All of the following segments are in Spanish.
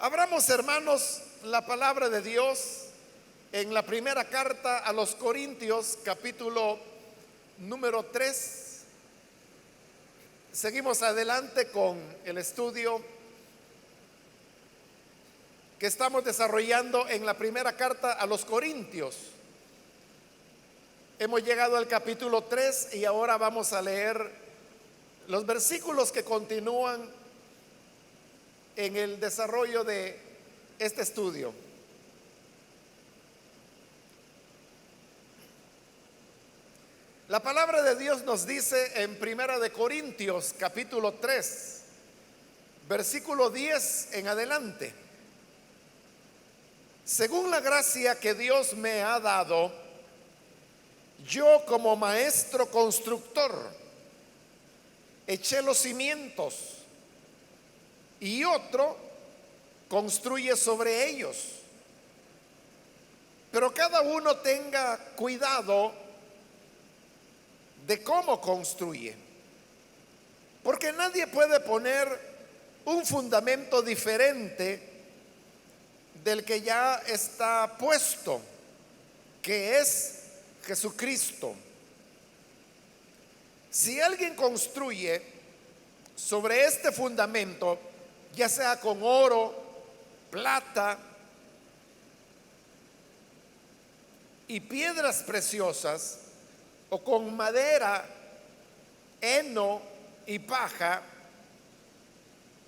Abramos, hermanos, la palabra de Dios en la primera carta a los Corintios, capítulo número 3. Seguimos adelante con el estudio que estamos desarrollando en la primera carta a los Corintios. Hemos llegado al capítulo 3 y ahora vamos a leer los versículos que continúan en el desarrollo de este estudio. La palabra de Dios nos dice en Primera de Corintios capítulo 3, versículo 10 en adelante: según la gracia que Dios me ha dado, yo como maestro constructor eché los cimientos y otro construye sobre ellos. Pero cada uno tenga cuidado de cómo construye, porque nadie puede poner un fundamento diferente del que ya está puesto, que es Jesucristo. Si alguien construye sobre este fundamento, ya sea con oro, plata y piedras preciosas, o con madera, heno y paja,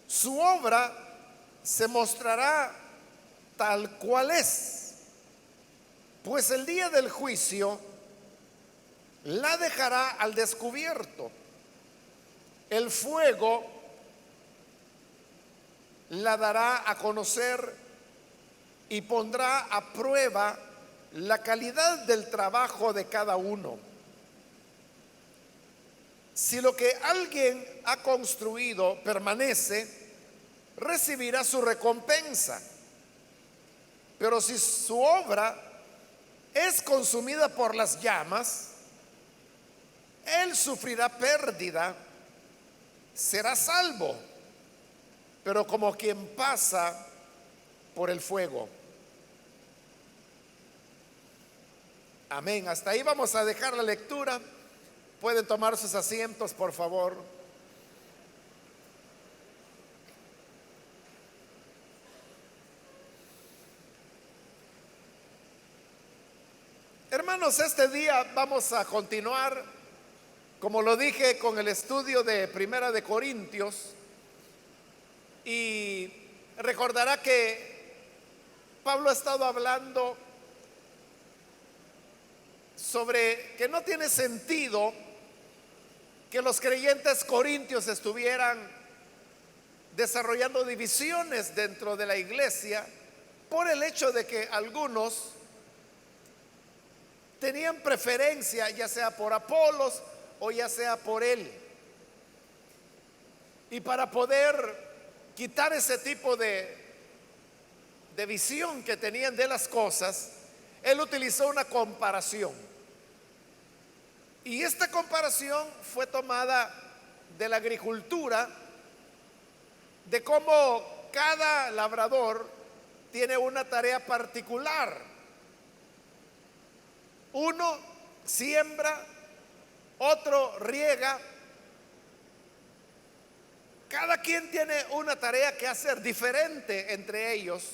su obra se mostrará tal cual es, pues el día del juicio la dejará al descubierto. El fuego la dará a conocer y pondrá a prueba la calidad del trabajo de cada uno. Si lo que alguien ha construido permanece, recibirá su recompensa. Pero si su obra es consumida por las llamas, él sufrirá pérdida, será salvo, pero como quien pasa por el fuego. Amén. Hasta ahí vamos a dejar la lectura. Pueden tomar sus asientos, por favor. Hermanos, este día vamos a continuar, como lo dije, con el estudio de Primera de Corintios. Y recordará que Pablo ha estado hablando sobre que no tiene sentido que los creyentes corintios estuvieran desarrollando divisiones dentro de la iglesia por el hecho de que algunos tenían preferencia, ya sea por Apolos o ya sea por él. Y para poder quitar ese tipo de visión que tenían de las cosas, él utilizó una comparación. Y esta comparación fue tomada de la agricultura, de cómo cada labrador tiene una tarea particular. Uno siembra, otro riega. Cada quien tiene una tarea que hacer diferente entre ellos,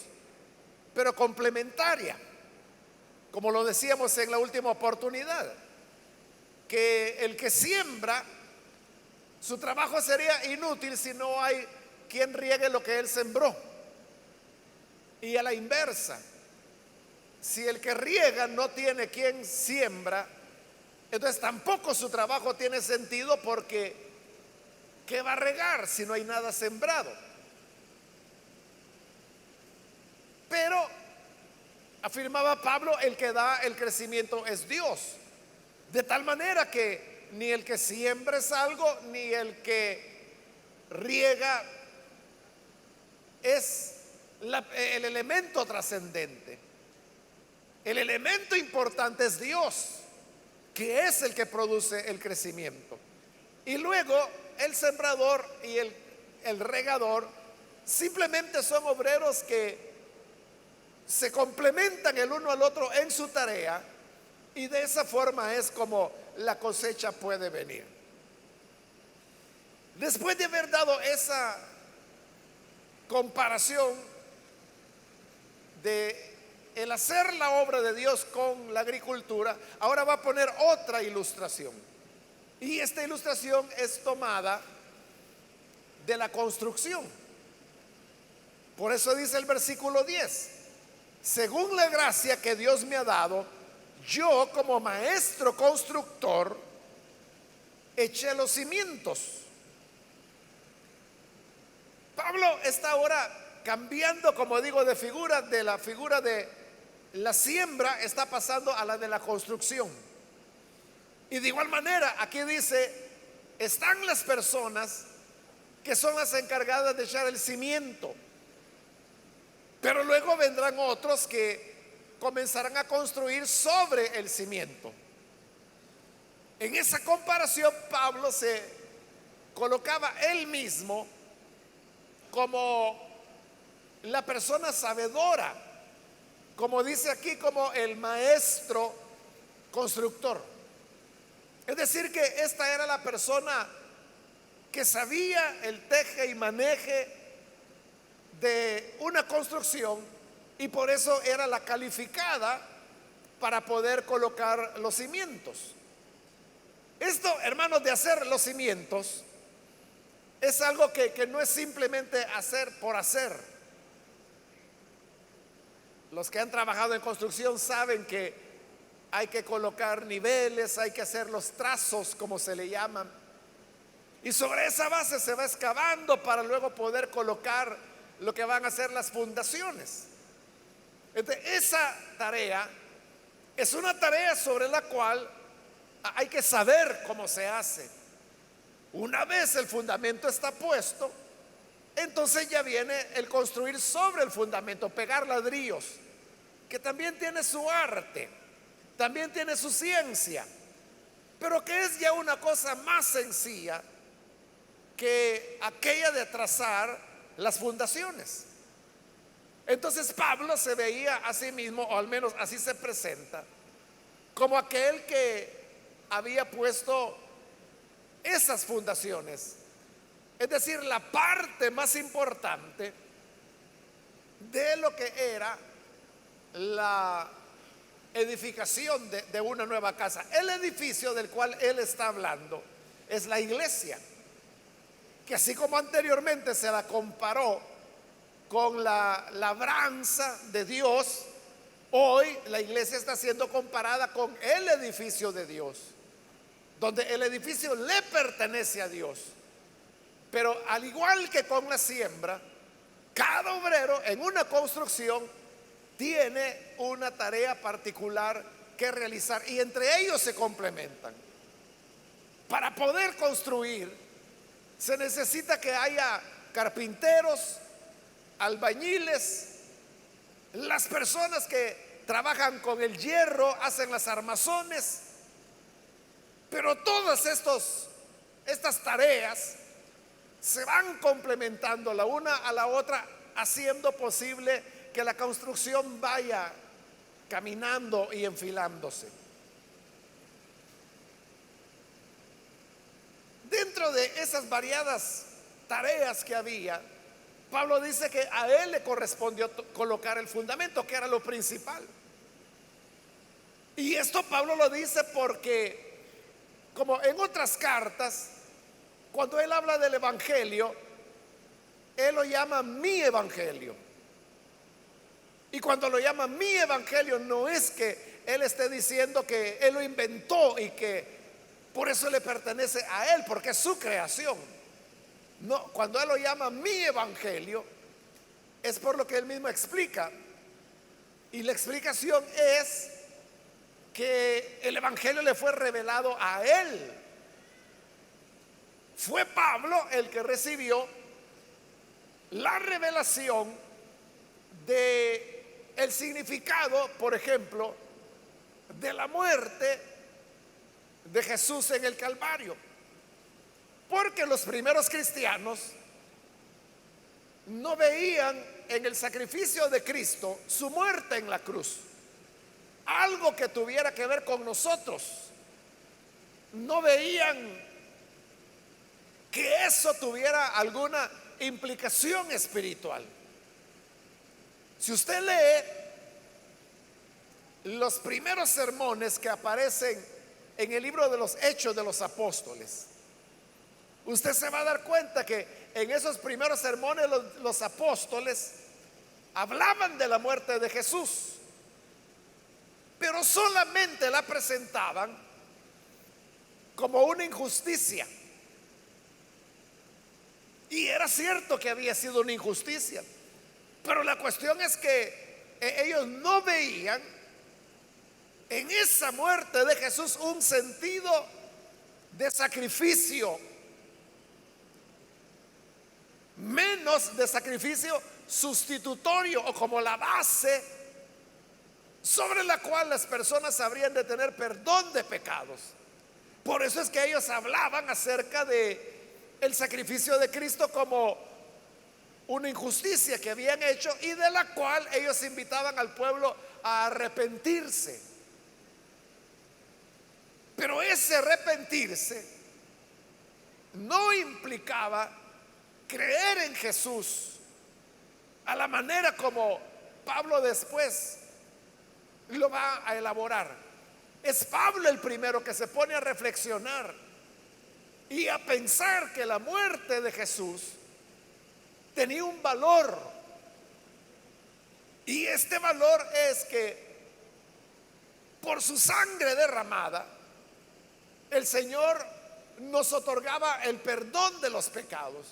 pero complementaria. Como lo decíamos en la última oportunidad, que el que siembra, su trabajo sería inútil si no hay quien riegue lo que él sembró. Y a la inversa, si el que riega no tiene quien siembra, entonces tampoco su trabajo tiene sentido, porque ¿qué va a regar si no hay nada sembrado? Pero afirmaba Pablo, el que da el crecimiento es Dios. De tal manera que ni el que siembra es algo, ni el que riega es el elemento trascendente. El elemento importante es Dios, que es el que produce el crecimiento. Y luego el sembrador y el regador simplemente son obreros que se complementan el uno al otro en su tarea, y de esa forma es como la cosecha puede venir. Después de haber dado esa comparación de el hacer la obra de Dios con la agricultura, ahora va a poner otra ilustración. Y esta ilustración es tomada de la construcción. Por eso dice el versículo 10: según la gracia que Dios me ha dado, yo como maestro constructor eché los cimientos. Pablo está ahora cambiando, como digo, de figura. De la figura de la siembra está pasando a la de la construcción. Y de igual manera aquí dice: están las personas que son las encargadas de echar el cimiento, pero luego vendrán otros que comenzarán a construir sobre el cimiento. En esa comparación Pablo se colocaba él mismo como la persona sabedora, como dice aquí, como el maestro constructor. Es decir, que esta era la persona que sabía el teje y maneje de una construcción, y por eso era la calificada para poder colocar los cimientos. Esto, hermanos, de hacer los cimientos es algo que no es simplemente hacer por hacer. Los que han trabajado en construcción saben que hay que colocar niveles, hay que hacer los trazos, como se le llaman, y sobre esa base se va excavando para luego poder colocar lo que van a ser las fundaciones. Entonces, esa tarea es una tarea sobre la cual hay que saber cómo se hace. Una vez el fundamento está puesto, entonces ya viene el construir sobre el fundamento, pegar ladrillos, que también tiene su arte, también tiene su ciencia, pero que es ya una cosa más sencilla que aquella de trazar las fundaciones. Entonces Pablo se veía a sí mismo, o al menos así se presenta, como aquel que había puesto esas fundaciones, es decir, la parte más importante de lo que era la edificación de una nueva casa. El edificio del cual él está hablando es la iglesia, que así como anteriormente se la comparó con la labranza de Dios, hoy la iglesia está siendo comparada con el edificio de Dios, donde el edificio le pertenece a Dios. Pero al igual que con la siembra, cada obrero en una construcción tiene una tarea particular que realizar, y entre ellos se complementan. Para poder construir se necesita que haya carpinteros, albañiles, las personas que trabajan con el hierro, hacen las armazones. Pero todas estas tareas se van complementando la una a la otra, haciendo posible que la construcción vaya caminando y enfilándose. Dentro de esas variadas tareas que había, Pablo dice que a él le correspondió colocar el fundamento, que era lo principal. Y esto Pablo lo dice porque, como en otras cartas, cuando él habla del evangelio, él lo llama mi evangelio. Y cuando lo llama mi evangelio, no es que él esté diciendo que él lo inventó y que por eso le pertenece a él, porque es su creación. No, cuando él lo llama mi evangelio, es por lo que él mismo explica. Y la explicación es que el evangelio le fue revelado a él. Fue Pablo el que recibió la revelación de el significado, por ejemplo, de la muerte de Jesús en el Calvario. Porque los primeros cristianos no veían en el sacrificio de Cristo su muerte en la cruz, algo que tuviera que ver con nosotros. No veían que eso tuviera alguna implicación espiritual. Si usted lee los primeros sermones que aparecen en el libro de los Hechos de los Apóstoles, usted se va a dar cuenta que en esos primeros sermones los apóstoles hablaban de la muerte de Jesús, pero solamente la presentaban como una injusticia. Y era cierto que había sido una injusticia, pero la cuestión es que ellos no veían en esa muerte de Jesús un sentido de sacrificio, menos de sacrificio sustitutorio o como la base sobre la cual las personas habrían de tener perdón de pecados. Por eso es que ellos hablaban acerca de el sacrificio de Cristo como una injusticia que habían hecho y de la cual ellos invitaban al pueblo a arrepentirse. Pero ese arrepentirse no implicaba creer en Jesús a la manera como Pablo después lo va a elaborar. Es Pablo el primero que se pone a reflexionar y a pensar que la muerte de Jesús tenía un valor. Y este valor es que por su sangre derramada, el Señor nos otorgaba el perdón de los pecados.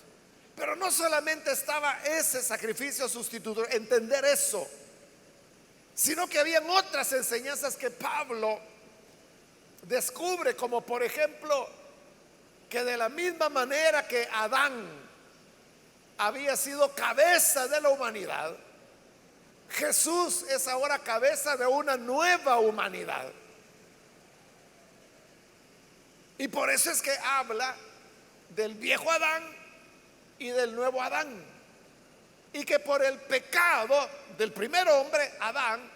Pero no solamente estaba ese sacrificio sustituto, entender eso, sino que habían otras enseñanzas que Pablo descubre, como por ejemplo que de la misma manera que Adán había sido cabeza de la humanidad, Jesús es ahora cabeza de una nueva humanidad. Y por eso es que habla del viejo Adán y del nuevo Adán. Y que por el pecado del primer hombre, Adán,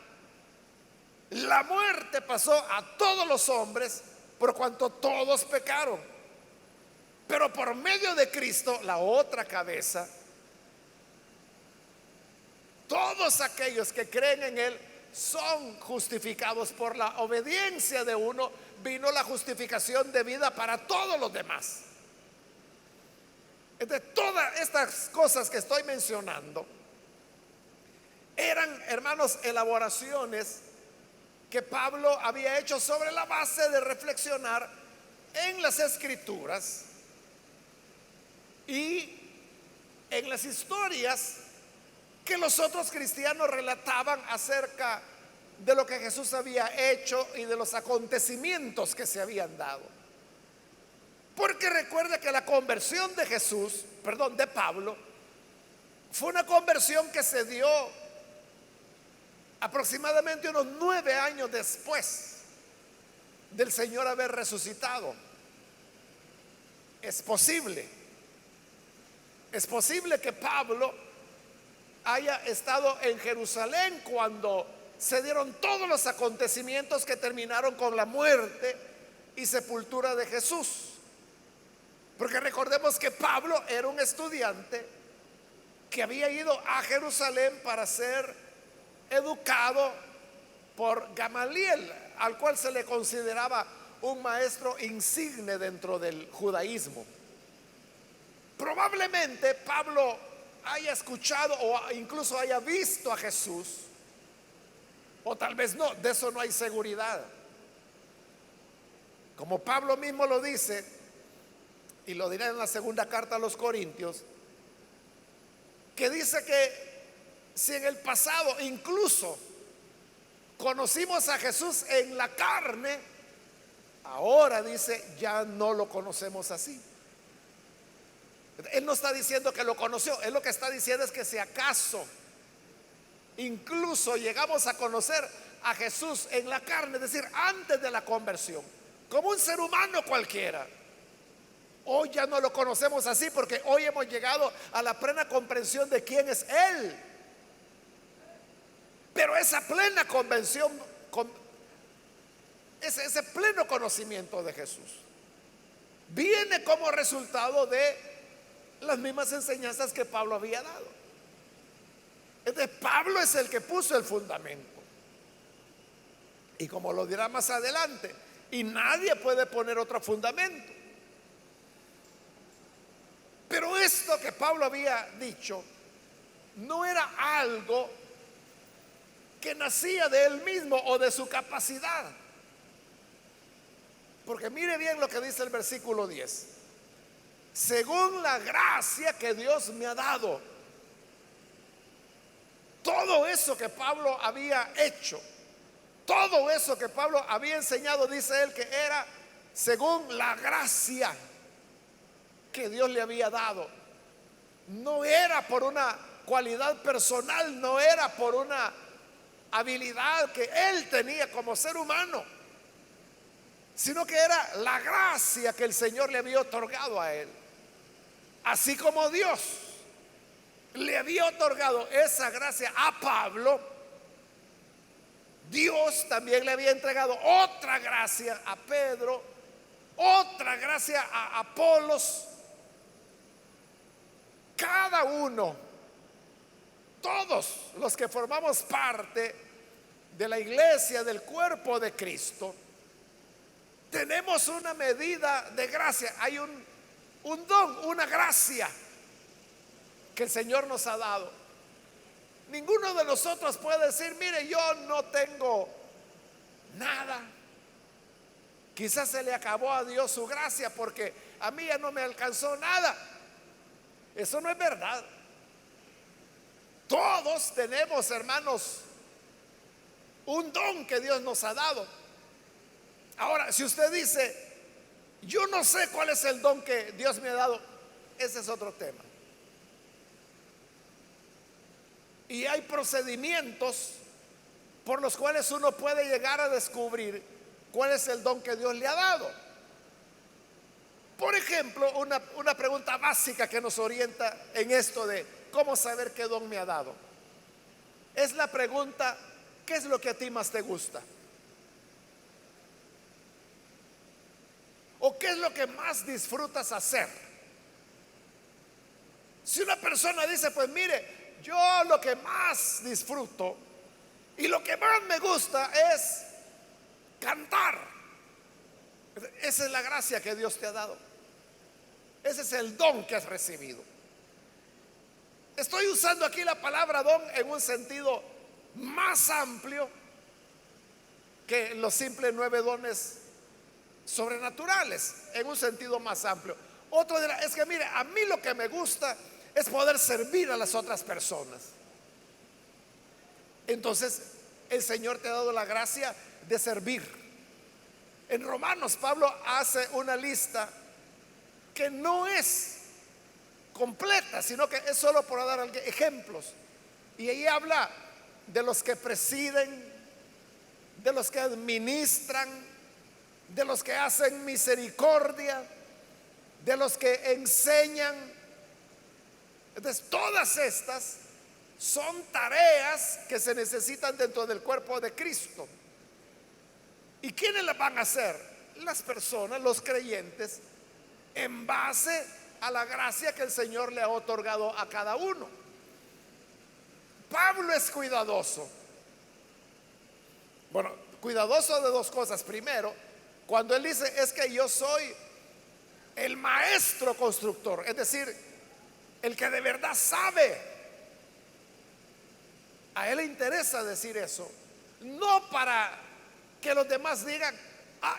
la muerte pasó a todos los hombres por cuanto todos pecaron. Pero por medio de Cristo, la otra cabeza, todos aquellos que creen en Él son justificados por la obediencia de uno. Vino la justificación de vida para todos los demás. De todas estas cosas que estoy mencionando eran, hermanos, elaboraciones que Pablo había hecho sobre la base de reflexionar en las Escrituras y en las historias que los otros cristianos relataban acerca de lo que Jesús había hecho y de los acontecimientos que se habían dado. Porque recuerda que la conversión de de Pablo, fue una conversión que se dio aproximadamente unos 9 años después del Señor haber resucitado. Es posible que Pablo haya estado en Jerusalén cuando se dieron todos los acontecimientos que terminaron con la muerte y sepultura de Jesús. Porque recordemos que Pablo era un estudiante que había ido a Jerusalén para ser educado por Gamaliel, al cual se le consideraba un maestro insigne dentro del judaísmo. Probablemente Pablo haya escuchado o incluso haya visto a Jesús, o tal vez no, de eso no hay seguridad. Como Pablo mismo lo dice, y lo dirá en la segunda carta a los Corintios, que dice que si en el pasado incluso conocimos a Jesús en la carne, ahora dice, ya no lo conocemos así. Él no está diciendo que lo conoció, él lo que está diciendo es que si acaso incluso llegamos a conocer a Jesús en la carne, es decir, antes de la conversión, como un ser humano cualquiera, Hoy ya no lo conocemos así porque hoy hemos llegado a la plena comprensión de quién es Él. Pero esa plena convención, ese pleno conocimiento de Jesús, viene como resultado de las mismas enseñanzas que Pablo había dado. Entonces Pablo es el que puso el fundamento. Y como lo dirá más adelante, y nadie puede poner otro fundamento. Pero esto que Pablo había dicho no era algo que nacía de él mismo o de su capacidad. Porque mire bien lo que dice el versículo 10. Según la gracia que Dios me ha dado. Todo eso que Pablo había hecho, todo eso que Pablo había enseñado, dice él que era según la gracia que Dios le había dado. No era por una cualidad personal, no era por una habilidad que él tenía como ser humano, sino que era la gracia que el Señor le había otorgado a él. Así como Dios le había otorgado esa gracia a Pablo, Dios también le había entregado otra gracia a Pedro, otra gracia a Apolos. Cada uno, todos los que formamos parte de la iglesia, del cuerpo de Cristo, tenemos una medida de gracia. Hay un don, una gracia que el Señor nos ha dado. Ninguno de nosotros puede decir, mire, yo no tengo nada. Quizás se le acabó a Dios su gracia porque a mí ya no me alcanzó nada. Eso no es verdad. Todos tenemos, hermanos, un don que Dios nos ha dado. Ahora, si usted dice, yo no sé cuál es el don que Dios me ha dado, ese es otro tema. Y hay procedimientos por los cuales uno puede llegar a descubrir cuál es el don que Dios le ha dado. Por ejemplo, una pregunta básica que nos orienta en esto de cómo saber qué don me ha dado. Es la pregunta, ¿qué es lo que a ti más te gusta? ¿O qué es lo que más disfrutas hacer? Si una persona dice, pues mire, yo lo que más disfruto y lo que más me gusta es cantar. Esa es la gracia que Dios te ha dado. Ese es el don que has recibido. Estoy usando aquí la palabra don en un sentido más amplio que los simples 9 dones sobrenaturales, en un sentido más amplio. Otro dirá, es que mire, a mí lo que me gusta es poder servir a las otras personas. Entonces, el Señor te ha dado la gracia de servir. En Romanos, Pablo hace una lista que no es completa, sino que es solo por dar ejemplos. Y ahí habla de los que presiden, de los que administran, de los que hacen misericordia, de los que enseñan. Entonces, todas estas son tareas que se necesitan dentro del cuerpo de Cristo. ¿Y quiénes las van a hacer? Las personas, los creyentes, en base a la gracia que el Señor le ha otorgado a cada uno. Pablo es cuidadoso. Bueno, cuidadoso de dos cosas. Primero, cuando él dice, es que yo soy el maestro constructor, es decir, el que de verdad sabe. A él le interesa decir eso, no para que los demás digan,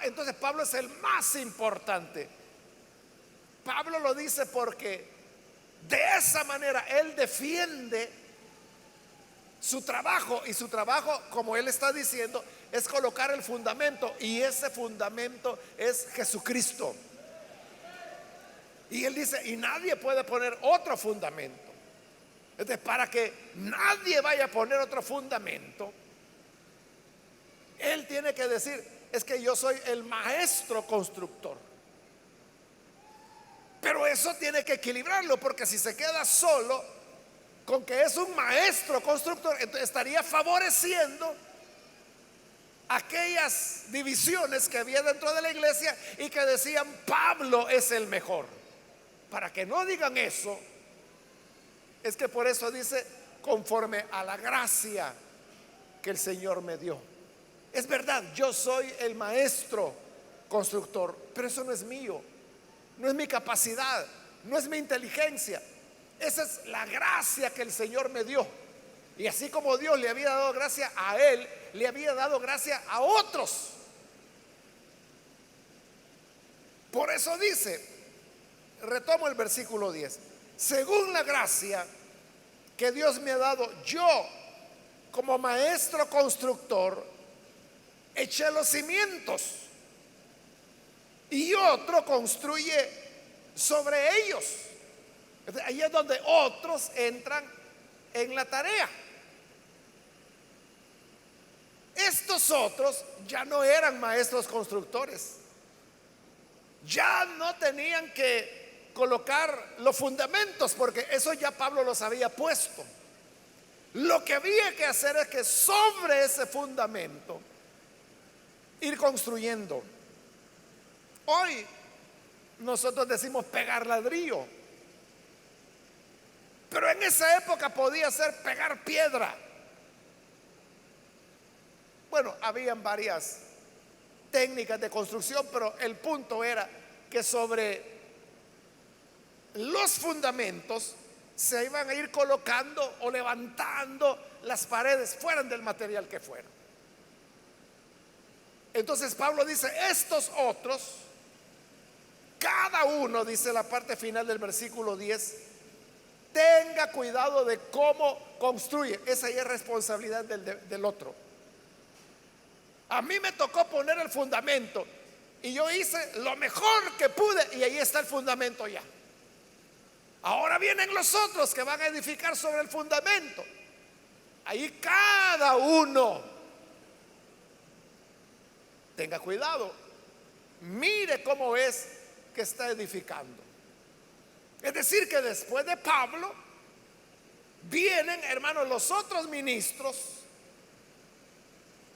entonces Pablo es el más importante. Pablo lo dice porque de esa manera él defiende su trabajo, y su trabajo, como él está diciendo, es colocar el fundamento, y ese fundamento es Jesucristo. Y él dice, y nadie puede poner otro fundamento. Entonces, para que nadie vaya a poner otro fundamento, él tiene que decir, es que yo soy el maestro constructor. Pero eso tiene que equilibrarlo, porque si se queda solo con que es un maestro constructor, entonces estaría favoreciendo aquellas divisiones que había dentro de la iglesia y que decían Pablo es el mejor. Para que no digan eso, es que por eso dice conforme a la gracia que el Señor me dio. Es verdad, yo soy el maestro constructor, pero eso no es mío, no es mi capacidad, no es mi inteligencia. Esa es la gracia que el Señor me dio. Y así como Dios le había dado gracia a él, le había dado gracia a otros. Por eso dice, retomo el versículo 10, según la gracia que Dios me ha dado, yo como maestro constructor eché los cimientos y otro construye sobre ellos. Ahí es donde otros entran en la tarea. Estos otros ya no eran maestros constructores, ya no tenían que colocar los fundamentos, porque eso ya Pablo los había puesto. Lo que había que hacer es que sobre ese fundamento ir construyendo. Hoy nosotros decimos pegar ladrillo, pero en esa época podía ser pegar piedra. Bueno, habían varias técnicas de construcción, pero el punto era que sobre los fundamentos se iban a ir colocando o levantando las paredes, fueran del material que fuera. Entonces Pablo dice, estos otros, cada uno, dice la parte final del versículo 10, tenga cuidado de cómo construye. Esa ya es responsabilidad del otro. A mí me tocó poner el fundamento y yo hice lo mejor que pude y ahí está el fundamento ya. Ahora vienen los otros que van a edificar sobre el fundamento. Ahí cada uno tenga cuidado, mire cómo es que está edificando. Es decir, que después de Pablo vienen, hermanos, los otros ministros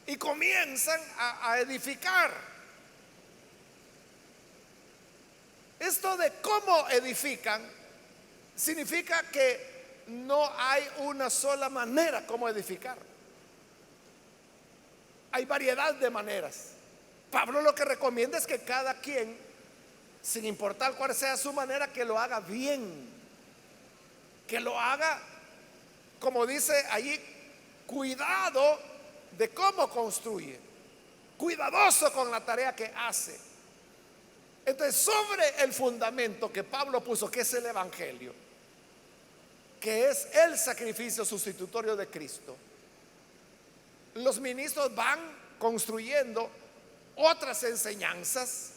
y comienzan a edificar. Esto de cómo edifican significa que no hay una sola manera como edificar. Hay variedad de maneras. Pablo lo que recomienda es que cada quien, sin importar cuál sea su manera, que lo haga bien, que lo haga, como dice allí, cuidado de cómo construye, cuidadoso con la tarea que hace. Entonces, sobre el fundamento que Pablo puso, que es el Evangelio, que es el sacrificio sustitutorio de Cristo, los ministros van construyendo otras enseñanzas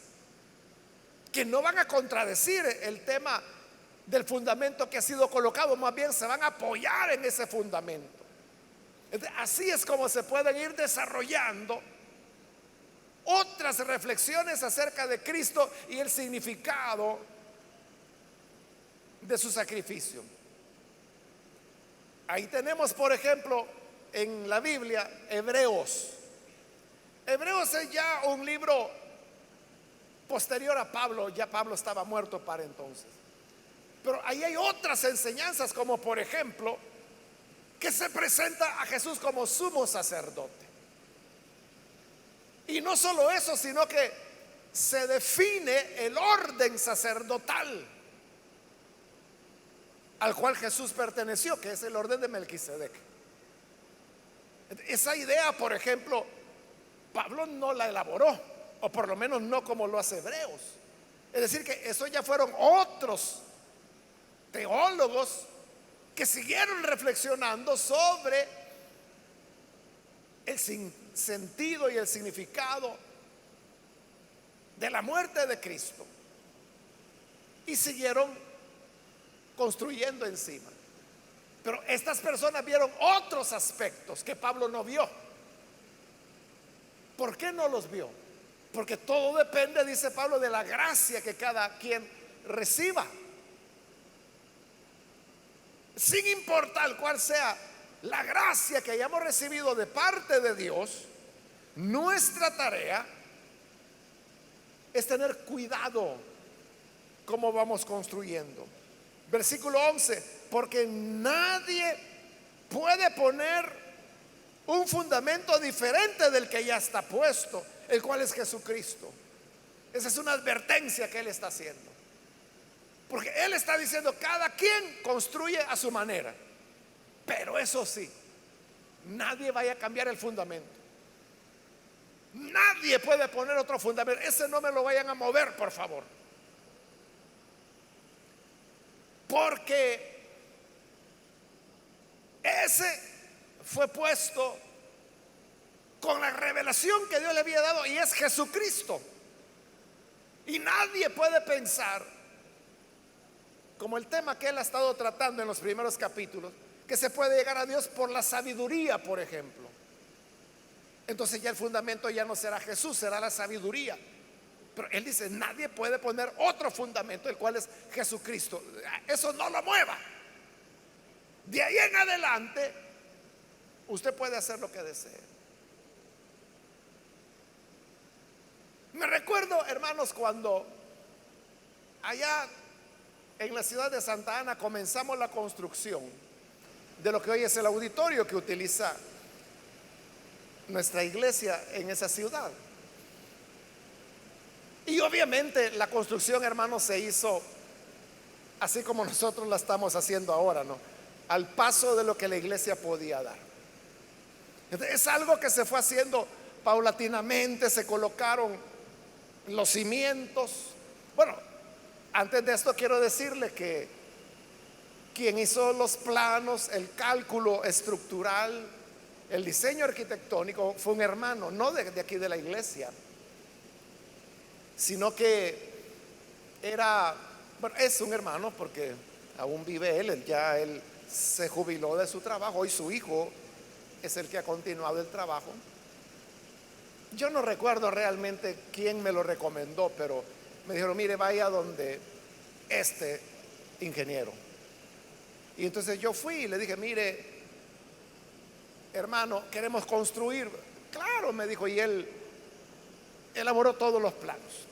que no van a contradecir el tema del fundamento que ha sido colocado, más bien se van a apoyar en ese fundamento. Así es como se pueden ir desarrollando otras reflexiones acerca de Cristo y el significado de su sacrificio. Ahí tenemos, por ejemplo, en la Biblia, Hebreos. Hebreos es ya un libro posterior a Pablo, ya Pablo estaba muerto para entonces. Pero ahí hay otras enseñanzas, como por ejemplo, que se presenta a Jesús como sumo sacerdote. Y no solo eso, sino que se define el orden sacerdotal al cual Jesús perteneció, que es el orden de Melquisedec. Esa idea, por ejemplo, Pablo no la elaboró, o por lo menos no como lo hace Hebreos. Es decir, que eso ya fueron otros teólogos que siguieron reflexionando sobre el sentido y el significado de la muerte de Cristo y siguieron construyendo encima. Pero estas personas vieron otros aspectos que Pablo no vio. ¿Por qué no los vio? Porque todo depende, dice Pablo, de la gracia que cada quien reciba, sin importar cuál sea la gracia que hayamos recibido de parte de Dios. Nuestra tarea es tener cuidado cómo vamos construyendo. Versículo 11: porque nadie puede poner un fundamento diferente del que ya está puesto, el cual es Jesucristo. Esa es una advertencia que Él está haciendo, porque Él está diciendo: cada quien construye a su manera, pero eso sí, nadie vaya a cambiar el fundamento. Nadie puede poner otro fundamento. Ese no me lo vayan a mover, por favor, porque ese fue puesto con la revelación que Dios le había dado, y es Jesucristo. Y nadie puede pensar, como el tema que Él ha estado tratando en los primeros capítulos, que se puede llegar a Dios por la sabiduría, por ejemplo. Entonces ya el fundamento ya no será Jesús, será la sabiduría. Pero Él dice: nadie puede poner otro fundamento, el cual es Jesucristo. Eso no lo mueva. De ahí en adelante usted puede hacer lo que desee. Me recuerdo, hermanos, cuando allá en la ciudad de Santa Ana comenzamos la construcción de lo que hoy es el auditorio que utiliza nuestra iglesia en esa ciudad. Y obviamente la construcción, hermanos, se hizo así como nosotros la estamos haciendo ahora, ¿no? Al paso de lo que la iglesia podía dar. Entonces, es algo que se fue haciendo paulatinamente. Se colocaron los cimientos. Bueno, antes de esto quiero decirle que quien hizo los planos, el cálculo estructural, el diseño arquitectónico, fue un hermano, no de aquí de la iglesia, sino que era, bueno, es un hermano porque aún vive él se jubiló de su trabajo. Hoy su hijo es el que ha continuado el trabajo. Yo no recuerdo realmente quién me lo recomendó, pero me dijeron: mire, vaya donde este ingeniero. Y entonces yo fui y le dije: mire, hermano, queremos construir. Claro, me dijo, y él elaboró todos los planos.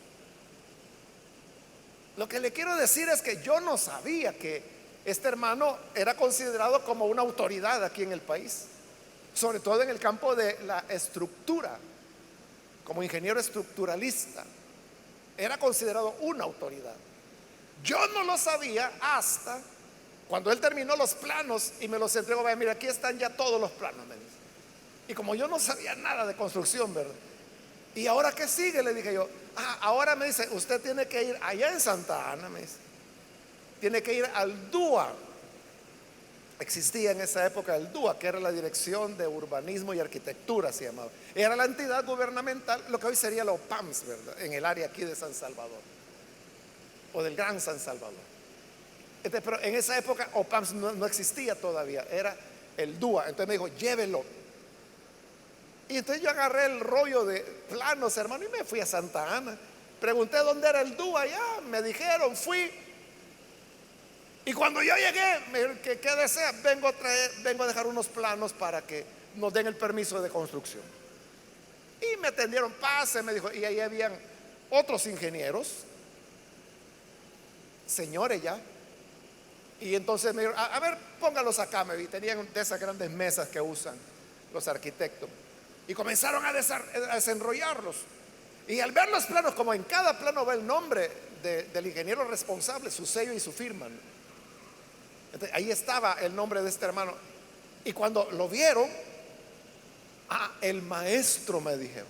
Lo que le quiero decir es que yo no sabía que este hermano era considerado como una autoridad aquí en el país, sobre todo en el campo de la estructura. Como ingeniero estructuralista era considerado una autoridad. Yo no lo sabía hasta cuando él terminó los planos y me los entregó. Vaya, mira, aquí están ya todos los planos, me dice. Y como yo no sabía nada de construcción, ¿verdad? ¿Y ahora qué sigue?, le dije yo. Ahora, me dice, usted tiene que ir allá en Santa Ana, me dice. Tiene que ir al DUA. Existía en esa época el DUA, que era la Dirección de Urbanismo y Arquitectura, se llamaba. Era la entidad gubernamental, lo que hoy sería la OPAMS, ¿verdad?, en el área aquí de San Salvador, o del Gran San Salvador. Pero en esa época OPAMS no existía todavía, era el DUA. Entonces me dijo: llévelo. Y entonces yo agarré el rollo de planos, hermano, y me fui a Santa Ana. Pregunté dónde era el DUA, ya me dijeron, fui. Y cuando yo llegué, me dijeron: ¿qué desea? Vengo a dejar unos planos para que nos den el permiso de construcción. Y me atendieron: pase, me dijo. Y ahí habían otros ingenieros, señores ya. Y entonces me dijeron: a ver, póngalos acá. Y tenían de esas grandes mesas que usan los arquitectos. Y comenzaron a desenrollarlos. Y al ver los planos, como en cada plano va el nombre del ingeniero responsable, su sello y su firma. Entonces, ahí estaba el nombre de este hermano. Y cuando lo vieron: el maestro, me dijeron.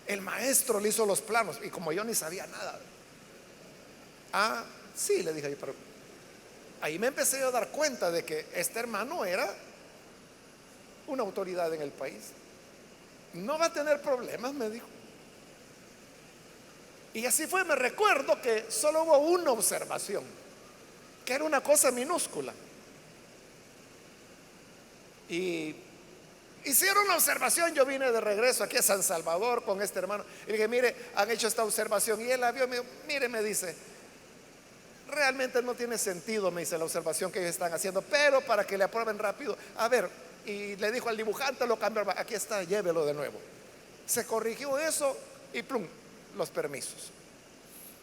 El maestro le hizo los planos. Y como yo ni sabía nada. Sí, le dije yo. Pero ahí me empecé a dar cuenta de que este hermano era una autoridad en el país. No va a tener problemas, me dijo. Y así fue. Me recuerdo que solo hubo una observación, que era una cosa minúscula. Y hicieron la observación. Yo vine de regreso aquí a San Salvador con este hermano y le dije, mire, han hecho esta observación. Y él la vio, me dijo, mire, me dice, realmente no tiene sentido, me dice, la observación que ellos están haciendo, pero para que le aprueben rápido, a ver. Y le dijo al dibujante, lo cambió, aquí está, llévelo de nuevo. Se corrigió eso y plum, los permisos.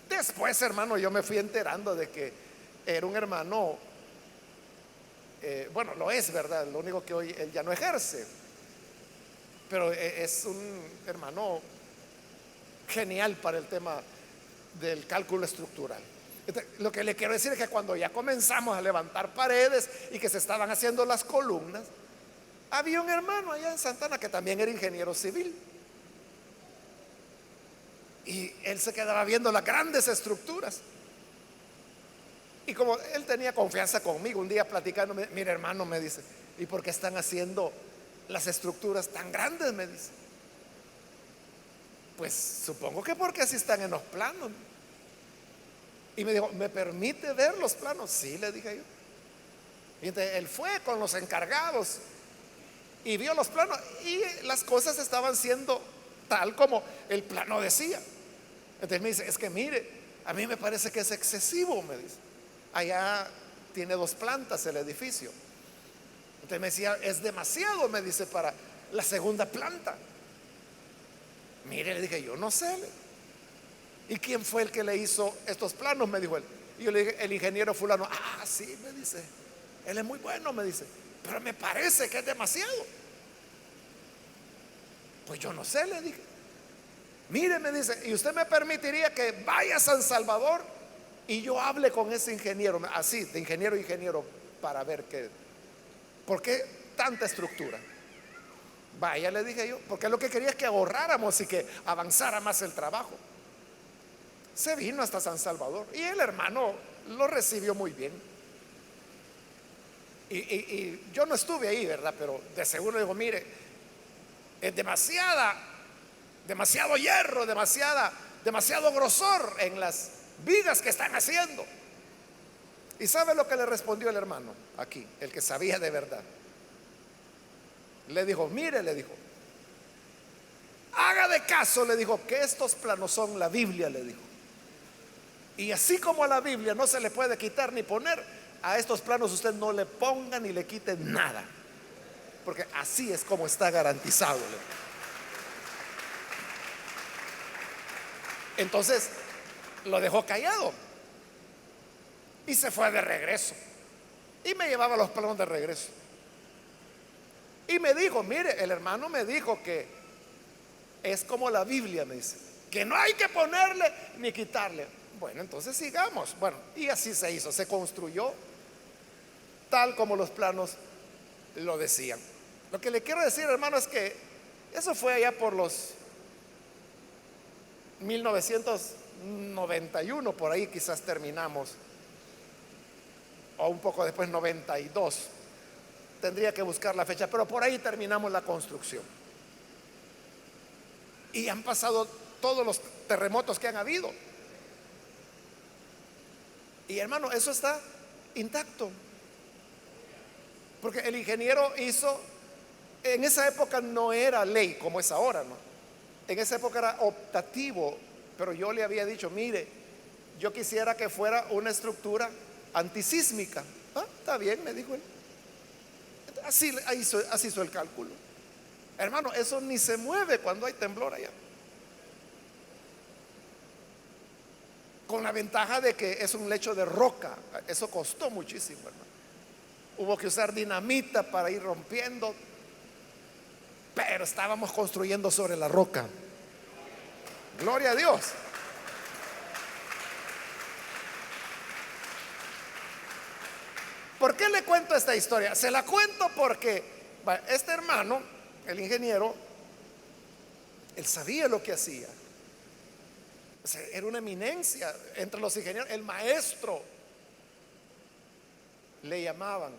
Después, hermano, yo me fui enterando de que era un hermano, bueno, lo es, ¿verdad? Lo único que hoy él ya no ejerce, pero es un hermano genial para el tema del cálculo estructural. Entonces, lo que le quiero decir es que cuando ya comenzamos a levantar paredes y que se estaban haciendo las columnas, había un hermano allá en Santana que también era ingeniero civil. Y él se quedaba viendo las grandes estructuras. Y como él tenía confianza conmigo, un día platicando, mire hermano, me dice, ¿y por qué están haciendo las estructuras tan grandes? Me dice. Pues supongo que porque así están en los planos. Y me dijo, ¿me permite ver los planos? Sí, le dije yo. Y entonces él fue con los encargados y vio los planos y las cosas estaban siendo tal como el plano decía. Entonces me dice, es que mire, a mí me parece que es excesivo, me dice. Allá tiene 2 plantas el edificio. Entonces me decía, es demasiado, me dice, para la segunda planta. Mire, le dije, yo no sé. ¿Y quién fue el que le hizo estos planos? Me dijo él. Y yo le dije, el ingeniero fulano. Ah, sí, me dice, él es muy bueno, me dice, pero me parece que es demasiado. Pues yo no sé, le dije. Mire, me dice, ¿y usted me permitiría que vaya a San Salvador y yo hable con ese ingeniero, así, de ingeniero a ingeniero, para ver por qué tanta estructura? Vaya, le dije yo, porque lo que quería es que ahorráramos y que avanzara más el trabajo. Se vino hasta San Salvador y el hermano lo recibió muy bien. Y yo no estuve ahí, ¿verdad? Pero de seguro digo, mire, es demasiado hierro, demasiado grosor en las vigas que están haciendo. ¿Y sabe lo que le respondió el hermano aquí, el que sabía de verdad? Le dijo, mire, le dijo, haga de caso, le dijo, que estos planos son la Biblia, le dijo. Y así como a la Biblia no se le puede quitar ni poner, a estos planos usted no le ponga ni le quite nada, porque así es como está garantizado. Entonces lo dejó callado y se fue de regreso y me llevaba los planos de regreso y me dijo, mire, el hermano me dijo que es como la Biblia, me dice, que no hay que ponerle ni quitarle. Bueno, entonces sigamos. Bueno, y así se hizo, se construyó tal como los planos lo decían. Lo que le quiero decir, hermano, es que eso fue allá por los 1991, por ahí quizás terminamos, o un poco después, 92. Tendría que buscar la fecha, pero por ahí terminamos la construcción. Y han pasado todos los terremotos que han habido. Y hermano, eso está intacto. Porque el ingeniero hizo, en esa época no era ley como es ahora, ¿no? En esa época era optativo, pero yo le había dicho, mire, yo quisiera que fuera una estructura antisísmica. Ah, está bien, me dijo él. Así hizo el cálculo. Hermano, eso ni se mueve cuando hay temblor allá. Con la ventaja de que es un lecho de roca. Eso costó muchísimo, hermano. Hubo que usar dinamita para ir rompiendo, pero estábamos construyendo sobre la roca. Gloria a Dios. ¿Por qué le cuento esta historia? Se la cuento porque este hermano, el ingeniero, él sabía lo que hacía. O sea, era una eminencia entre los ingenieros, el maestro le llamaban.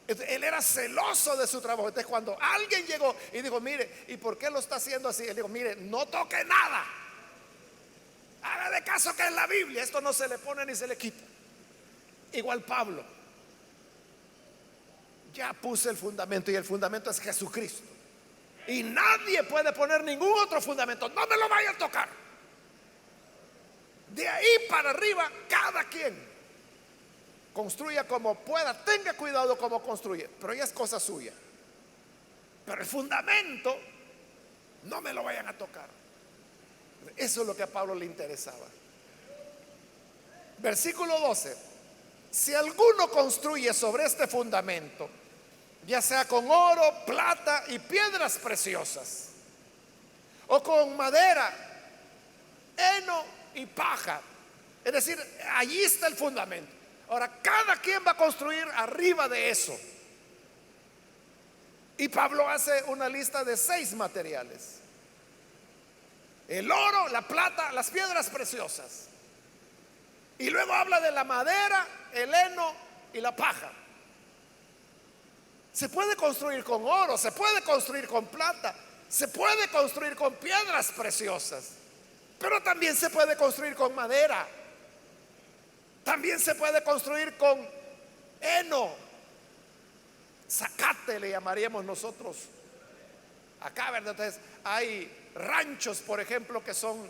Entonces, él era celoso de su trabajo. Entonces, cuando alguien llegó y dijo, mire, ¿y por qué lo está haciendo así? Él dijo, mire, no toque nada, haga de caso que en la Biblia esto no se le pone ni se le quita. Igual Pablo ya puse el fundamento y el fundamento es Jesucristo. Y nadie puede poner ningún otro fundamento. No me lo vaya a tocar. De ahí para arriba, cada quien construya como pueda, tenga cuidado como construye, pero ya es cosa suya. Pero el fundamento, no me lo vayan a tocar. Eso es lo que a Pablo le interesaba. Versículo 12: si alguno construye sobre este fundamento, ya sea con oro, plata y piedras preciosas, o con madera, heno y paja, es decir, allí está el fundamento. Ahora, cada quien va a construir arriba de eso. Y Pablo hace una lista de 6 materiales: el oro, la plata, las piedras preciosas. Y luego habla de la madera, el heno y la paja. Se puede construir con oro, se puede construir con plata, se puede construir con piedras preciosas, pero también se puede construir con madera, también se puede construir con heno, zacate le llamaríamos nosotros acá, ¿verdad? Entonces hay ranchos, por ejemplo, que son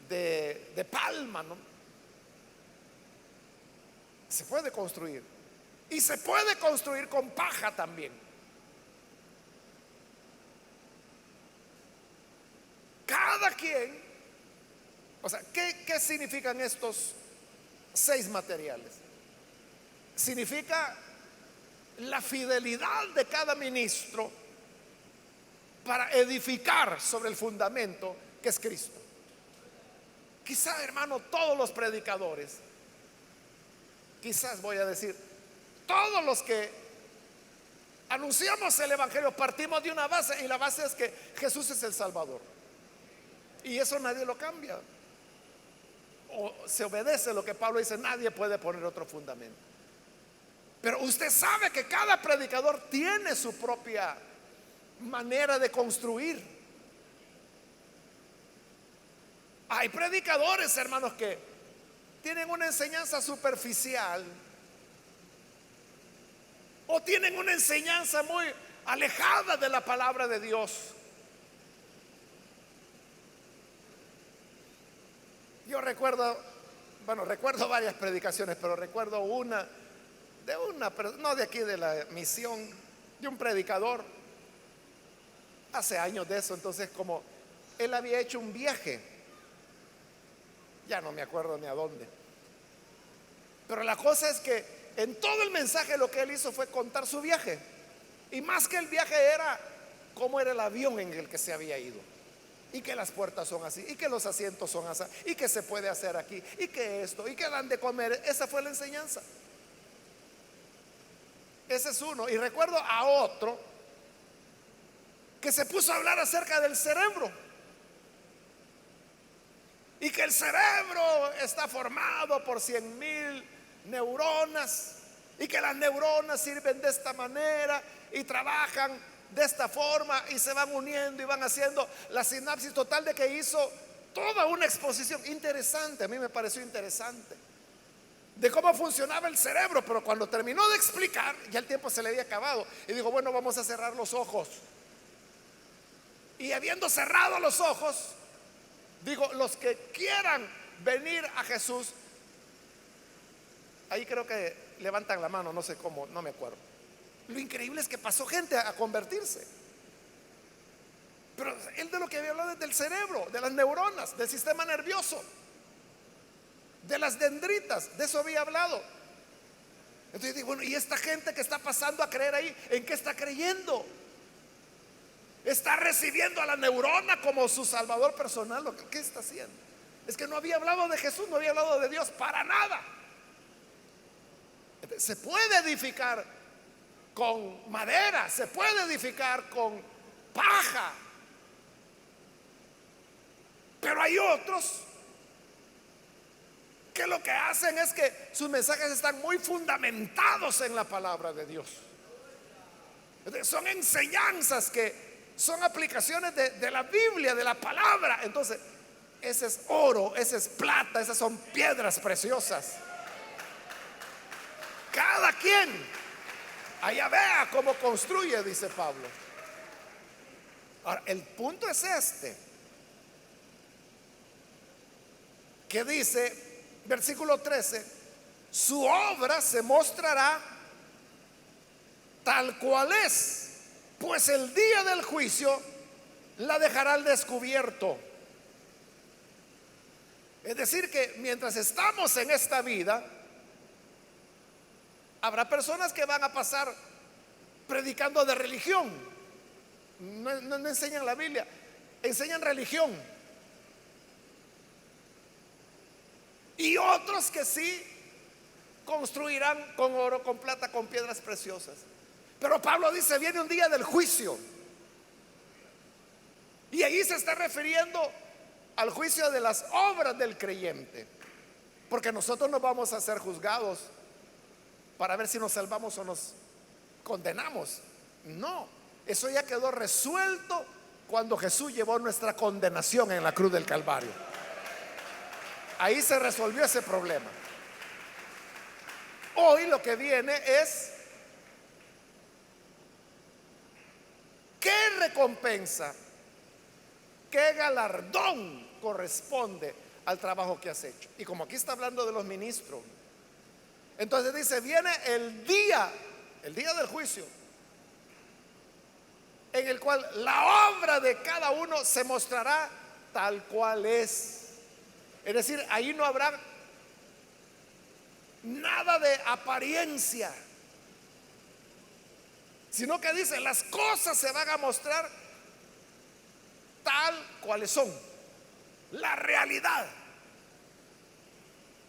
de palma, ¿no? Se puede construir. Y se puede construir con paja también. Cada quien, o sea, ¿qué significan estos 6 materiales? Significa la fidelidad de cada ministro para edificar sobre el fundamento que es Cristo. Quizá, hermano, todos los predicadores, quizás voy a decir, todos los que anunciamos el evangelio partimos de una base, y la base es que Jesús es el Salvador, y eso nadie lo cambia, o se obedece lo que Pablo dice: nadie puede poner otro fundamento. Pero usted sabe que cada predicador tiene su propia manera de construir. Hay predicadores, hermanos, que tienen una enseñanza superficial, o tienen una enseñanza muy alejada de la palabra de Dios. Yo recuerdo varias predicaciones, pero recuerdo una, no de aquí de la misión, de un predicador, hace años de eso. Entonces, como él había hecho un viaje, ya no me acuerdo ni a dónde, pero la cosa es que en todo el mensaje lo que él hizo fue contar su viaje, y más que el viaje era cómo era el avión en el que se había ido, y que las puertas son así, y que los asientos son así, y que se puede hacer aquí, y que esto, y que dan de comer. Esa fue la enseñanza. Ese es uno. Y recuerdo a otro que se puso a hablar acerca del cerebro, y que el cerebro está formado por 100,000 neuronas, y que las neuronas sirven de esta manera y trabajan de esta forma y se van uniendo y van haciendo la sinapsis. Total de que hizo toda una exposición interesante, a mí me pareció interesante, de cómo funcionaba el cerebro. Pero cuando terminó de explicar, ya el tiempo se le había acabado, y dijo: bueno, vamos a cerrar los ojos. Y habiendo cerrado los ojos, digo: los que quieran venir a Jesús, ahí creo que levantan la mano, no sé cómo, no me acuerdo. Lo increíble es que pasó gente a convertirse. Pero él de lo que había hablado es del cerebro, de las neuronas, del sistema nervioso, de las dendritas, de eso había hablado. Entonces digo: bueno, ¿y esta gente que está pasando a creer ahí, en qué está creyendo? ¿Está recibiendo a la neurona como su salvador personal? ¿Qué está haciendo? Es que no había hablado de Jesús, no había hablado de Dios para nada. Se puede edificar con madera, se puede edificar con paja, pero hay otros que lo que hacen es que sus mensajes están muy fundamentados en la palabra de Dios. Son enseñanzas que son aplicaciones de la Biblia, de la palabra. Entonces, ese es oro, ese es plata, esas son piedras preciosas. Cada quien allá vea cómo construye, dice Pablo. Ahora, el punto es este, que dice, versículo 13, su obra se mostrará tal cual es, pues el día del juicio la dejará al descubierto. Es decir, que mientras estamos en esta vida, habrá personas que van a pasar predicando de religión. No enseñan la Biblia, enseñan religión. Y otros que sí construirán con oro, con plata, con piedras preciosas. Pero Pablo dice, viene un día del juicio. Y ahí se está refiriendo al juicio de las obras del creyente. Porque nosotros no vamos a ser juzgados para ver si nos salvamos o nos condenamos. No, eso ya quedó resuelto cuando Jesús llevó nuestra condenación en la cruz del Calvario. Ahí se resolvió ese problema. Hoy lo que viene es qué recompensa, qué galardón corresponde al trabajo que has hecho. Y como aquí está hablando de los ministros, entonces dice, viene el día del juicio, en el cual la obra de cada uno se mostrará tal cual es. Es decir, ahí no habrá nada de apariencia, sino que dice, las cosas se van a mostrar tal cuales son, la realidad.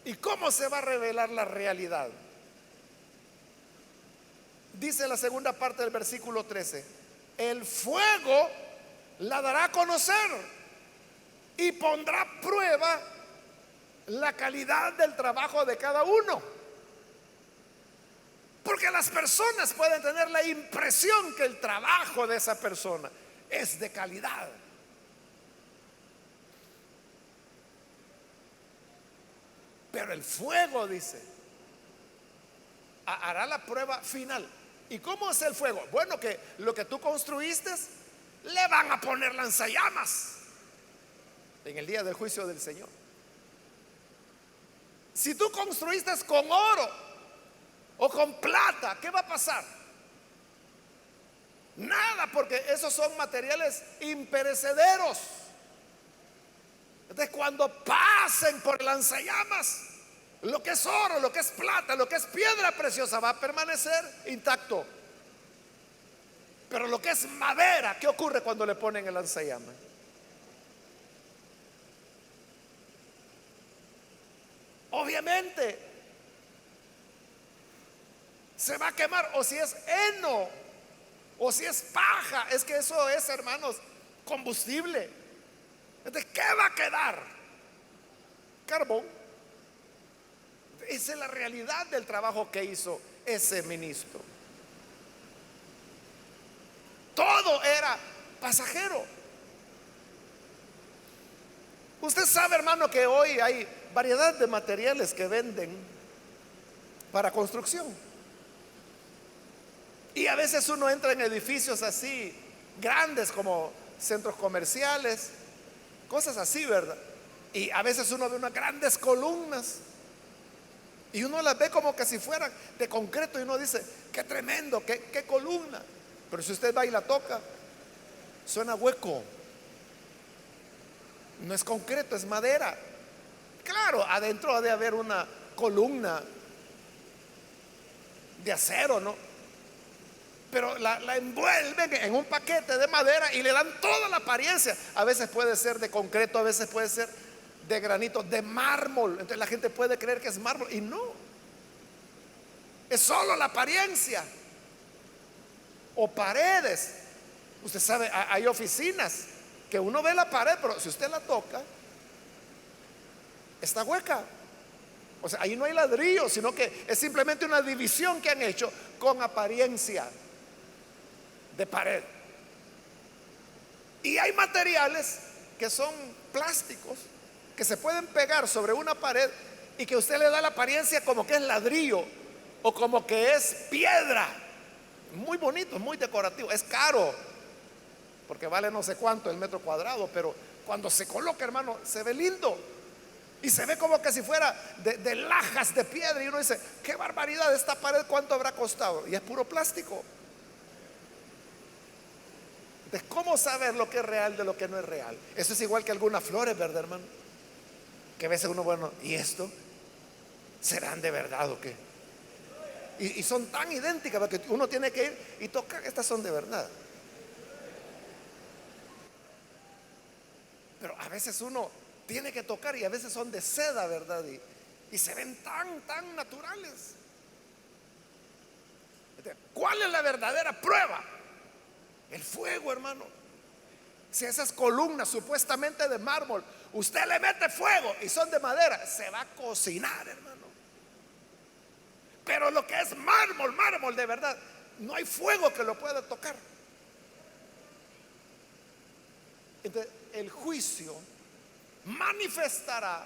¿Y cómo se va a revelar la realidad? Dice la segunda parte del versículo 13, el fuego la dará a conocer y pondrá a prueba la calidad del trabajo de cada uno. Porque las personas pueden tener la impresión que el trabajo de esa persona es de calidad. Pero el fuego, dice, hará la prueba final. ¿Y cómo es el fuego? Bueno, que lo que tú construiste le van a poner lanzallamas en el día del juicio del Señor. Si tú construiste con oro o con plata, ¿qué va a pasar? Nada, porque esos son materiales imperecederos. Entonces, cuando pasen por lanzallamas, lo que es oro, lo que es plata, lo que es piedra preciosa va a permanecer intacto. Pero lo que es madera, ¿qué ocurre cuando le ponen el lanzallamas? Obviamente se va a quemar, o si es heno, o si es paja. Es que eso es, hermanos, combustible. Entonces, ¿qué va a quedar? Carbón. Esa es la realidad del trabajo que hizo ese ministro. Todo era pasajero. Usted sabe, hermano, que hoy hay variedad de materiales que venden para construcción. Y a veces uno entra en edificios así grandes como centros comerciales, cosas así, ¿verdad? Y a veces uno ve unas grandes columnas y uno las ve como que si fueran de concreto y uno dice, qué tremendo, qué columna. Pero si usted va y la toca, suena hueco. No es concreto, es madera. Claro, adentro ha de haber una columna de acero, ¿no? Pero la envuelven en un paquete de madera y le dan toda la apariencia. A veces puede ser de concreto, a veces puede ser de granito, de mármol. Entonces la gente puede creer que es mármol y no. Es solo la apariencia. O paredes. Usted sabe, hay oficinas que uno ve la pared, pero si usted la toca, está hueca. O sea, ahí no hay ladrillo, sino que es simplemente una división que han hecho con apariencia de pared. Y hay materiales que son plásticos que se pueden pegar sobre una pared y que usted le da la apariencia como que es ladrillo o como que es piedra. muy bonito, muy decorativo, es caro, porque vale no sé cuánto el metro cuadrado, pero cuando se coloca, hermano, se ve lindo. Y se ve como que si fuera de lajas de piedra. Y uno dice, qué barbaridad, esta pared, ¿cuánto habrá costado? Y es puro plástico. Entonces, ¿cómo saber lo que es real de lo que no es real? Eso es igual que algunas flores, ¿verdad, hermano? Que a veces uno, bueno, ¿y esto? ¿Serán de verdad o qué? Y son tan idénticas que uno tiene que ir y tocar, estas son de verdad. Pero a veces uno tiene que tocar y a veces son de seda, ¿verdad? Y se ven tan naturales. ¿Cuál es la verdadera prueba? El fuego, hermano. Si esas columnas supuestamente de mármol, usted le mete fuego y son de madera, se va a cocinar, hermano. Pero lo que es mármol de verdad, no hay fuego que lo pueda tocar. Entonces, el juicio manifestará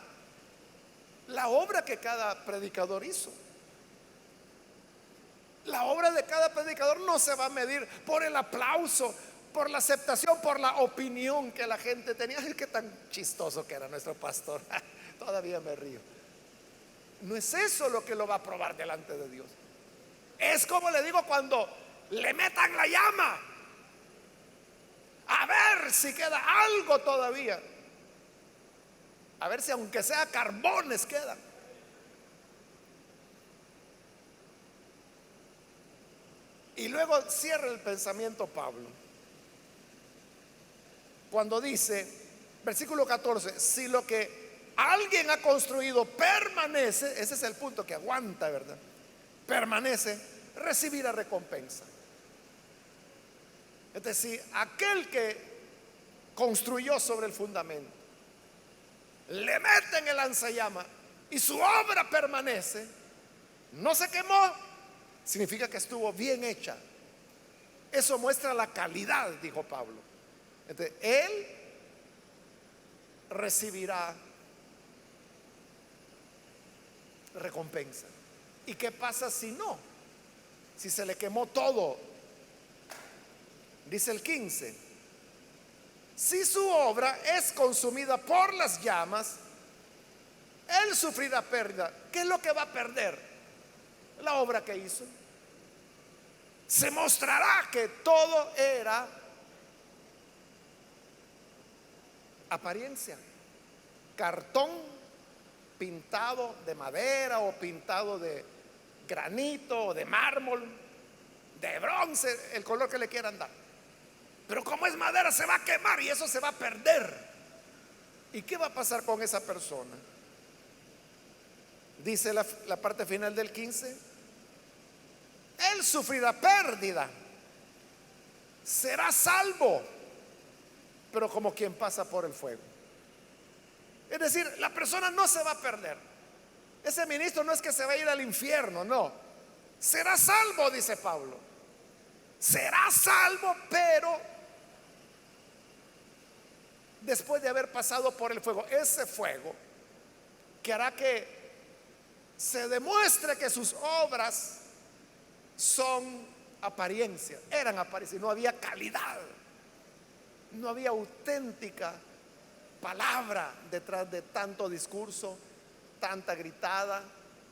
la obra que cada predicador hizo. La obra de cada predicador no se va a medir por el aplauso, por la aceptación, por la opinión que la gente tenía. Ay, qué tan chistoso que era nuestro pastor. Todavía me río. No es eso lo que lo va a probar delante de Dios. Es como le digo, cuando le metan la llama, a ver si queda algo todavía. A ver si aunque sea carbones quedan. Y luego cierra el pensamiento Pablo cuando dice, versículo 14, si lo que alguien ha construido permanece, ese es el punto que aguanta, ¿verdad? Permanece, recibirá recompensa. Es decir, aquel que construyó sobre el fundamento, le meten el lanzallamas y su obra permanece, no se quemó, significa que estuvo bien hecha. Eso muestra la calidad, dijo Pablo. Entonces, él recibirá recompensa. ¿Y qué pasa si no? Si se le quemó todo. Dice el 15, si su obra es consumida por las llamas, él sufrirá pérdida. ¿Qué es lo que va a perder? La obra que hizo. Se mostrará que todo era apariencia, cartón pintado de madera o pintado de granito o de mármol, de bronce, el color que le quieran dar. Pero como es madera, se va a quemar y eso se va a perder. ¿Y qué va a pasar con esa persona? Dice la parte final del 15, él sufrirá pérdida, será salvo, pero como quien pasa por el fuego. Es decir, la persona no se va a perder. Ese ministro no es que se va a ir al infierno, no. Será salvo, dice Pablo. Será salvo, pero después de haber pasado por el fuego. Ese fuego que hará que se demuestre que sus obras son apariencias, eran apariencias, no había calidad. No había auténtica palabra detrás de tanto discurso, tanta gritada,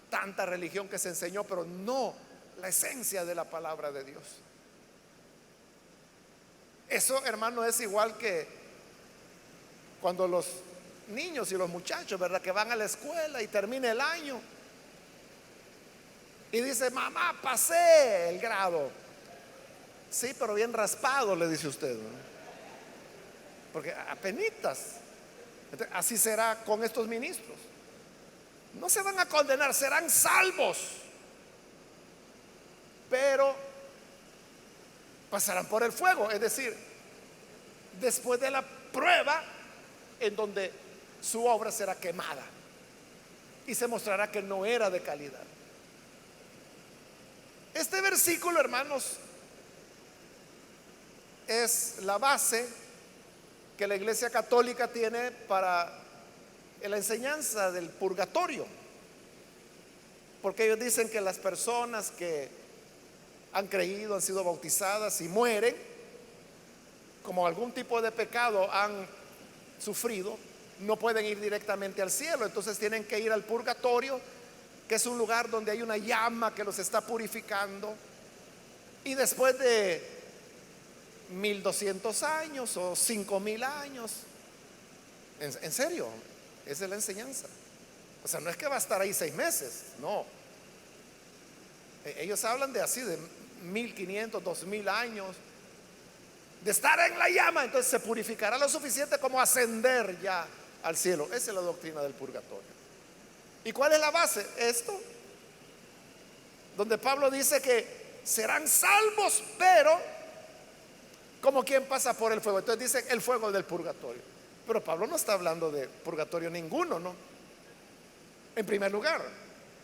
tanta religión que se enseñó, pero no la esencia de la palabra de Dios. Eso, hermano, es igual que cuando los niños y los muchachos, ¿verdad?, que van a la escuela y termina el año y dice, mamá, pasé el grado. Sí, pero bien raspado, le dice usted, ¿no? Porque apenitas. Así será con estos ministros. No se van a condenar, serán salvos, pero pasarán por el fuego. Es decir, después de la prueba, en donde su obra será quemada y se mostrará que no era de calidad. Este versículo, hermanos, es la base que la Iglesia Católica tiene para la enseñanza del purgatorio, porque ellos dicen que las personas que han creído, han sido bautizadas y mueren, como algún tipo de pecado han sufrido, no pueden ir directamente al cielo, entonces tienen que ir al purgatorio, que es un lugar donde hay una llama que los está purificando. Y después de 1200 años o 5000 años, en serio, esa es la enseñanza. O sea, no es que va a estar ahí 6 meses, no. Ellos hablan de así, de 1500, 2000 años, de estar en la llama, entonces se purificará lo suficiente como ascender ya al cielo. Esa es la doctrina del purgatorio. ¿Y cuál es la base? Esto, donde Pablo dice que serán salvos, pero como quien pasa por el fuego. Entonces dice el fuego del purgatorio. Pero Pablo no está hablando de purgatorio ninguno, ¿no? En primer lugar,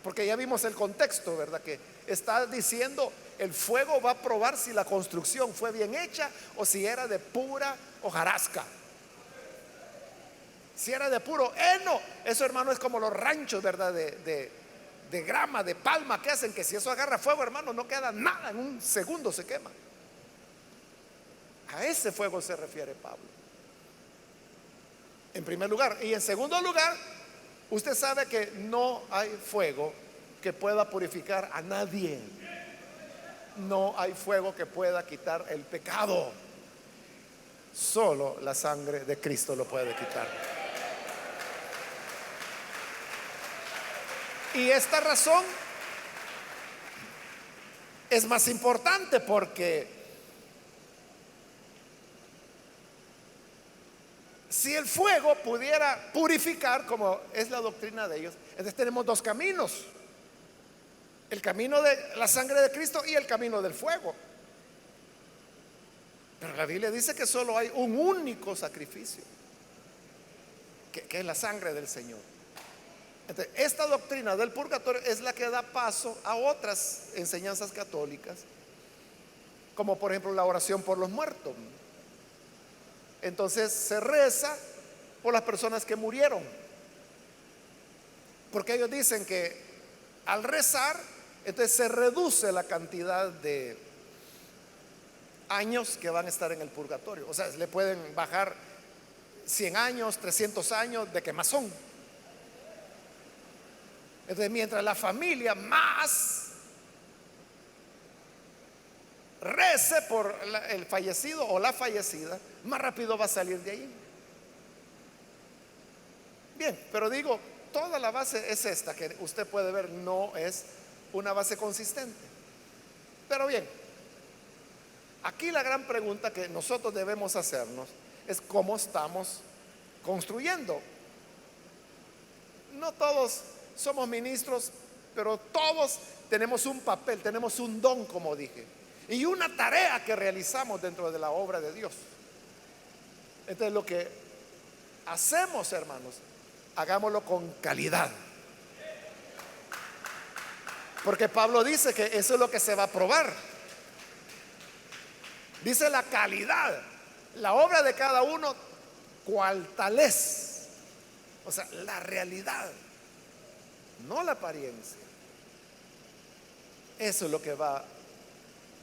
porque ya vimos el contexto, ¿verdad? Que está diciendo el fuego va a probar si la construcción fue bien hecha o si era de pura hojarasca. Si era de puro heno, eso, hermano, es como los ranchos, ¿verdad? De grama, de palma que hacen, que si eso agarra fuego, hermano, no queda nada, en un segundo se quema. A ese fuego se refiere Pablo, en primer lugar. Y en segundo lugar, usted sabe que no hay fuego que pueda purificar a nadie. No hay fuego que pueda quitar el pecado. Solo la sangre de Cristo lo puede quitar. Y esta razón es más importante porque si el fuego pudiera purificar, como es la doctrina de ellos, entonces tenemos dos caminos: el camino de la sangre de Cristo y el camino del fuego. Pero la Biblia dice que solo hay un único sacrificio, que es la sangre del Señor. Entonces, esta doctrina del purgatorio es la que da paso a otras enseñanzas católicas, como por ejemplo la oración por los muertos. Entonces se reza por las personas que murieron, porque ellos dicen que al rezar, entonces se reduce la cantidad de años que van a estar en el purgatorio. O sea, le pueden bajar 100 años, 300 años de quemazón. Entonces, mientras la familia más rece por el fallecido o la fallecida, más rápido va a salir de ahí. Bien, pero digo, toda la base es esta, que usted puede ver, no es una base consistente. Pero bien, aquí la gran pregunta que nosotros debemos hacernos es cómo estamos construyendo. No todos somos ministros, pero todos tenemos un papel, tenemos un don, como dije, y una tarea que realizamos dentro de la obra de Dios. Entonces, lo que hacemos, hermanos, hagámoslo con calidad, porque Pablo dice que eso es lo que se va a probar. Dice la calidad, la obra de cada uno, cual tal es. O sea, la realidad, no la apariencia. Eso es lo que va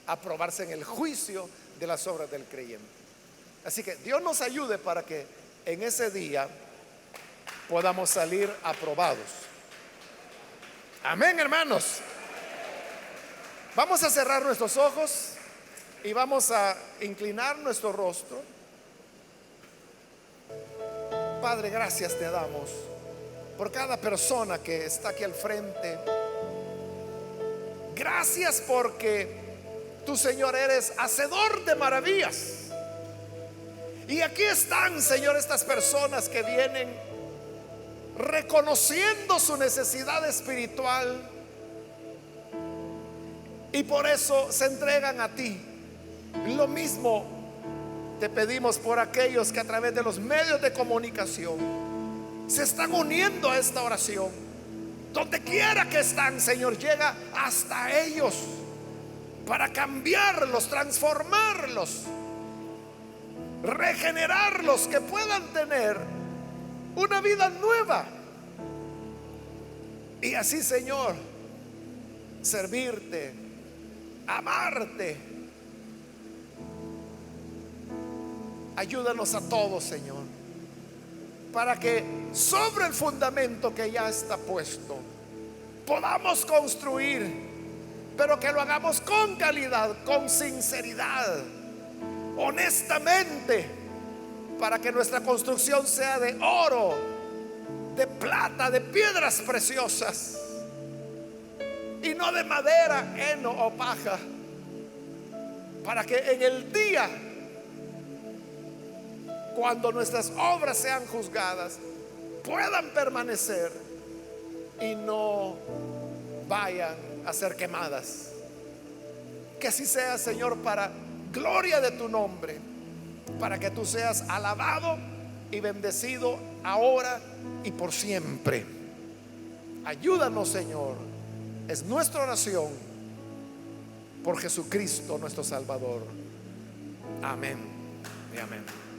a probarse en el juicio de las obras del creyente. Así que Dios nos ayude para que en ese día podamos salir aprobados. Amén, hermanos. Vamos a cerrar nuestros ojos y vamos a inclinar nuestro rostro. Padre, gracias te damos por cada persona que está aquí al frente. Gracias porque tú, Señor, eres hacedor de maravillas. Y aquí están, Señor, estas personas que vienen reconociendo su necesidad espiritual y por eso se entregan a ti. Lo mismo te pedimos por aquellos que a través de los medios de comunicación se están uniendo a esta oración. Donde quiera que están, Señor, llega hasta ellos para cambiarlos, transformarlos, regenerarlos, que puedan tener una vida nueva. Y así, Señor, servirte amarte. Ayúdanos a todos, Señor, para que sobre el fundamento que ya está puesto podamos construir, pero que lo hagamos con calidad, con sinceridad, honestamente, para que nuestra construcción sea de oro, de plata, de piedras preciosas, y no de madera, heno o paja, para que en el día, cuando nuestras obras sean juzgadas, puedan permanecer y no vayan a ser quemadas. Que así sea, Señor, para gloria de tu nombre, para que tú seas alabado y bendecido ahora y por siempre. Ayúdanos, Señor, es nuestra oración por Jesucristo nuestro Salvador. Amén y amén.